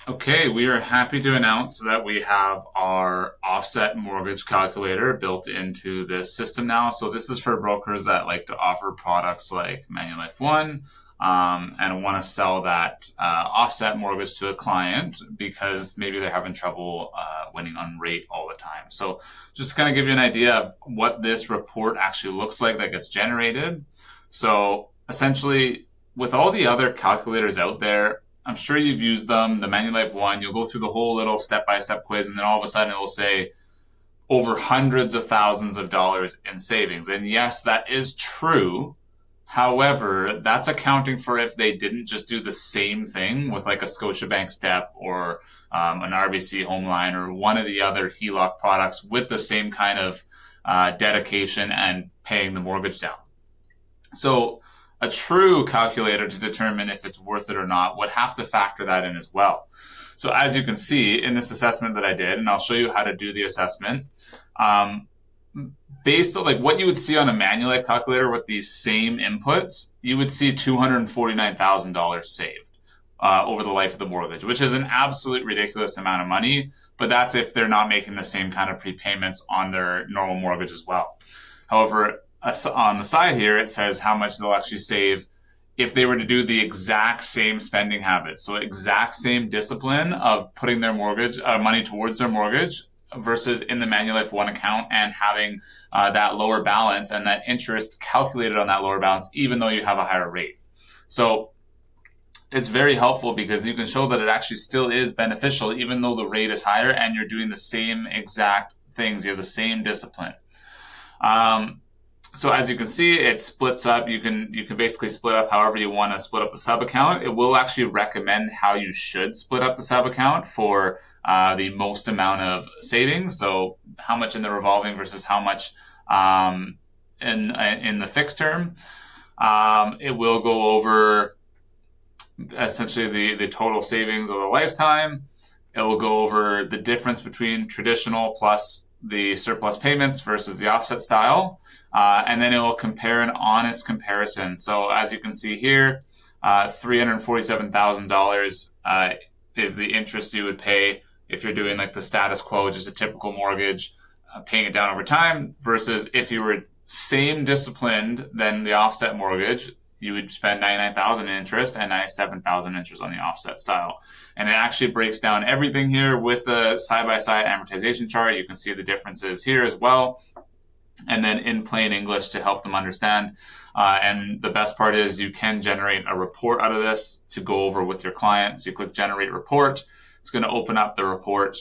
Okay, we are happy to announce that we have our offset mortgage calculator built into this system now. So this is for brokers that like to offer products like Manulife One, and want to sell that offset mortgage to a client because maybe they're having trouble winning on rate all the time. So just to kind of give you an idea of what this report actually looks like that gets generated. So essentially, with all the other calculators out there, I'm sure you've used them, the Manulife One. You'll go through the whole little step-by-step quiz, and then all of a sudden it will say over hundreds of thousands of dollars in savings. And yes, that is true. However, that's accounting for if they didn't just do the same thing with like a Scotiabank step or an RBC home line or one of the other HELOC products with the same kind of dedication and paying the mortgage down. So a true calculator to determine if it's worth it or not would have to factor that in as well. So as you can see in this assessment that I did, and I'll show you how to do the assessment, um, based on like what you would see on a Manulife calculator with these same inputs, you would see $249,000 saved over the life of the mortgage, which is an absolute ridiculous amount of money. But that's if they're not making the same kind of prepayments on their normal mortgage as well. However, on the side here, it says how much they'll actually save if they were to do the exact same spending habits. So exact same discipline of putting their mortgage money towards their mortgage versus in the Manulife One account and having that lower balance and that interest calculated on that lower balance, even though you have a higher rate. So it's very helpful because you can show that it actually still is beneficial, even though the rate is higher and you're doing the same exact things. You have the same discipline. So as you can see, it splits up. You can basically split up however you want to split up the sub account. It will actually recommend how you should split up the sub account for the most amount of savings. So how much in the revolving versus how much in the fixed term. It will go over essentially the total savings over a lifetime. It will go over the difference between traditional plus the surplus payments versus the offset style. And then it will compare an honest comparison. So as you can see here, $347,000 is the interest you would pay if you're doing like the status quo, just a typical mortgage, paying it down over time, versus if you were same disciplined than the offset mortgage, you would spend $99,000 in interest and $97,000 interest on the offset style. And it actually breaks down everything here with a side-by-side amortization chart. You can see the differences here as well. And then in plain English to help them understand. And the best part is you can generate a report out of this to go over with your client. So you click generate report. It's going to open up the report,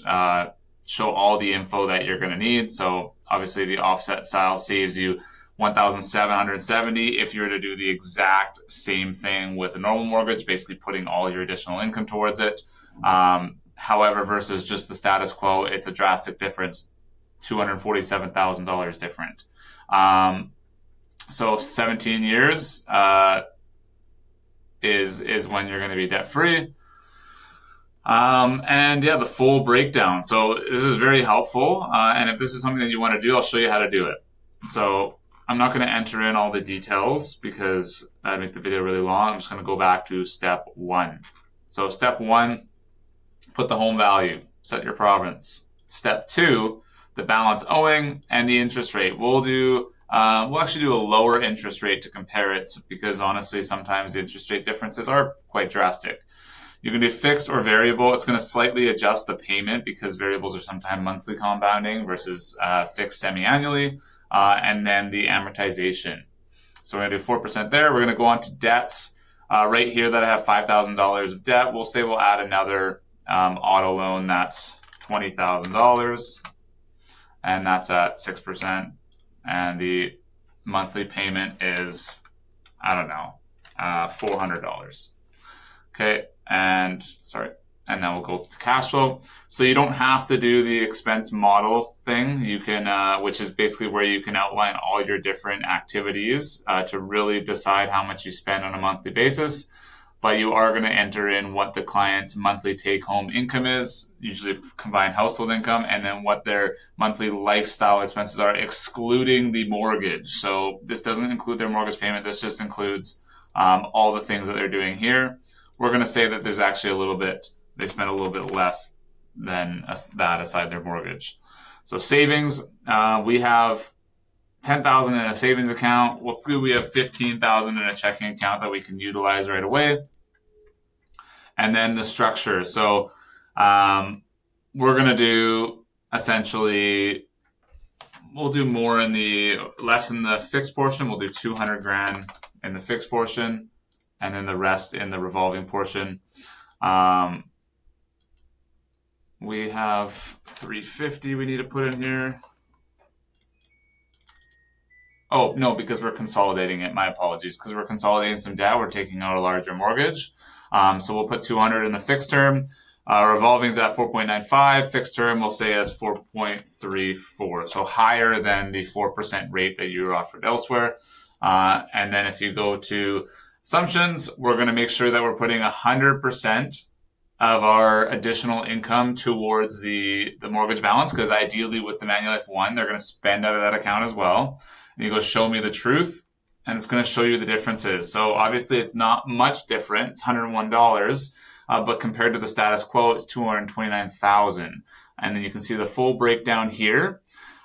show all the info that you're going to need. So obviously the offset style saves you $1,770 if you were to do the exact same thing with a normal mortgage, basically putting all your additional income towards it. However, versus just the status quo, it's a drastic difference, $247,000 different. So 17 years is when you're going to be debt free. And yeah, the full breakdown. So this is very helpful. And if this is something that you want to do, I'll show you how to do it. So I'm not going to enter in all the details because that'd make the video really long. I'm just going to go back to step one. So step one, put the home value, set your province. Step two, the balance owing and the interest rate. We'll actually do a lower interest rate to compare it because honestly, sometimes the interest rate differences are quite drastic. You can do fixed or variable. It's going to slightly adjust the payment because variables are sometimes monthly compounding versus fixed semi-annually. And then the amortization. So we're going to do 4% there. We're going to go on to debts. Right here that I have $5,000 of debt, we'll say we'll add another auto loan that's $20,000. And that's at 6%. And the monthly payment is, I don't know, $400. Okay, and then we'll go to cash flow. So you don't have to do the expense model thing. You can, which is basically where you can outline all your different activities to really decide how much you spend on a monthly basis. But you are going to enter in what the client's monthly take-home income is, usually combined household income, and then what their monthly lifestyle expenses are, excluding the mortgage. So this doesn't include their mortgage payment. This just includes all the things that they're doing here. We're going to say that there's actually a little bit they spend a little bit less than that aside their mortgage. So savings, we have 10,000 in a savings account. We have 15,000 in a checking account that we can utilize right away. And then the structure. So we're going to do essentially, we'll do less in the fixed portion. We'll do 200 grand in the fixed portion, and then the rest in the revolving portion. We have 350 we need to put in here. Oh, no, because we're consolidating it. My apologies. Because we're consolidating some debt, we're taking out a larger mortgage. So we'll put 200 in the fixed term. Revolving's at 4.95. Fixed term, we'll say as 4.34. So higher than the 4% rate that you were offered elsewhere. And then if you go to assumptions, we're going to make sure that we're putting 100% of our additional income towards the mortgage balance, because ideally with the Manulife One, they're going to spend out of that account as well. And you go, show me the truth, and it's going to show you the differences. So obviously it's not much different. It's $101, but compared to the status quo, it's $229,000. And then you can see the full breakdown here.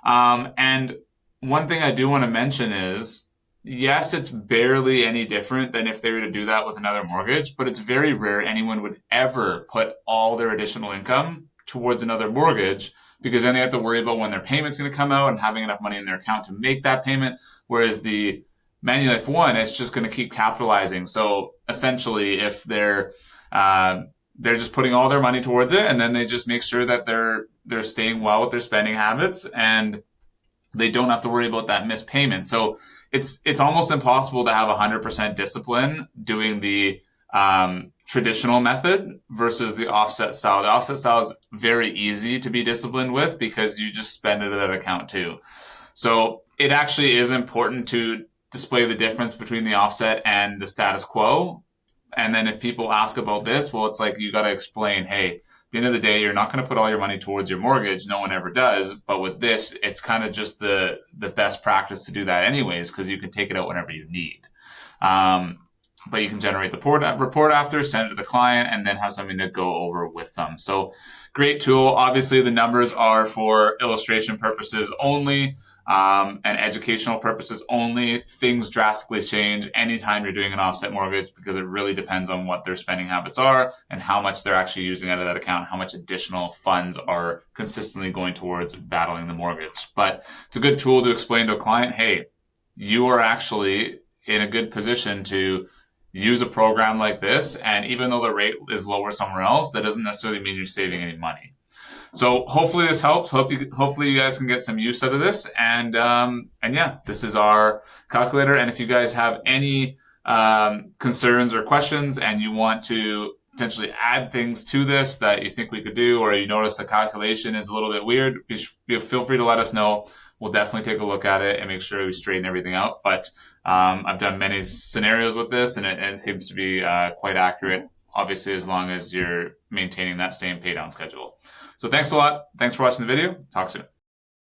And one thing I do want to mention is, yes, it's barely any different than if they were to do that with another mortgage, but it's very rare anyone would ever put all their additional income towards another mortgage, because then they have to worry about when their payment's going to come out and having enough money in their account to make that payment. Whereas the Manulife One, it's just going to keep capitalizing. So essentially, if they're just putting all their money towards it, and then they just make sure that they're staying well with their spending habits, and they don't have to worry about that missed payment. So it's almost impossible to have 100% discipline doing the traditional method versus the offset style. The offset style is very easy to be disciplined with because you just spend it at that account too. So it actually is important to display the difference between the offset and the status quo. And then if people ask about this, well, it's like you got to explain, hey, at the end of the day, you're not going to put all your money towards your mortgage. No one ever does. But with this, it's kind of just the best practice to do that anyways, because you can take it out whenever you need. But you can generate the report after, send it to the client, and then have something to go over with them. So great tool. Obviously, the numbers are for illustration purposes only. And educational purposes only. Things drastically change anytime you're doing an offset mortgage, because it really depends on what their spending habits are and how much they're actually using out of that account, how much additional funds are consistently going towards battling the mortgage. But it's a good tool to explain to a client, hey, you are actually in a good position to use a program like this. And even though the rate is lower somewhere else, that doesn't necessarily mean you're saving any money. So hopefully this helps. Hopefully you guys can get some use out of this. And yeah, this is our calculator. And if you guys have any concerns or questions and you want to potentially add things to this that you think we could do, or you notice the calculation is a little bit weird, feel free to let us know. We'll definitely take a look at it and make sure we straighten everything out. But I've done many scenarios with this, and it seems to be quite accurate, obviously, as long as you're maintaining that same pay down schedule. So thanks a lot. Thanks for watching the video. Talk soon.